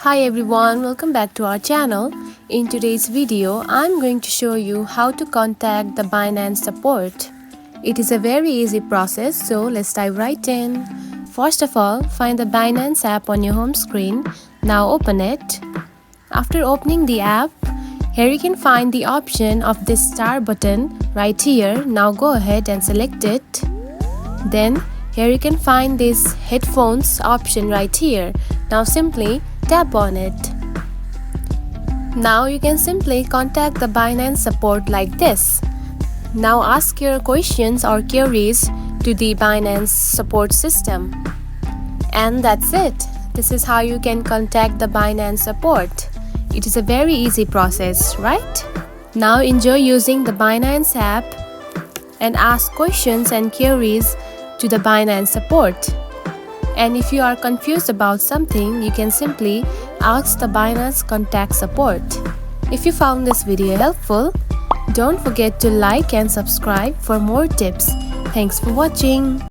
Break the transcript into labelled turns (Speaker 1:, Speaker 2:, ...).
Speaker 1: Hi everyone, welcome back to our channel. In today's video, I'm going to show you how to contact the Binance support. It is a very easy process, so let's dive right in. First of all, find the Binance app on your home screen. Now open it. After opening the app, here you can find the option of this star button right here. Now go ahead and select it. Then here you can find this headphones option right here. Now simply tap on it. Now you can simply contact the Binance support like this. Now ask your questions or queries to the Binance support system. And that's it. This is how you can contact the Binance support. It is a very easy process, right? Now enjoy using the Binance app and ask questions and queries to the Binance support. And if you are confused about something, you can simply ask the Binance contact support. If you found this video helpful, don't forget to like and subscribe for more tips. Thanks for watching.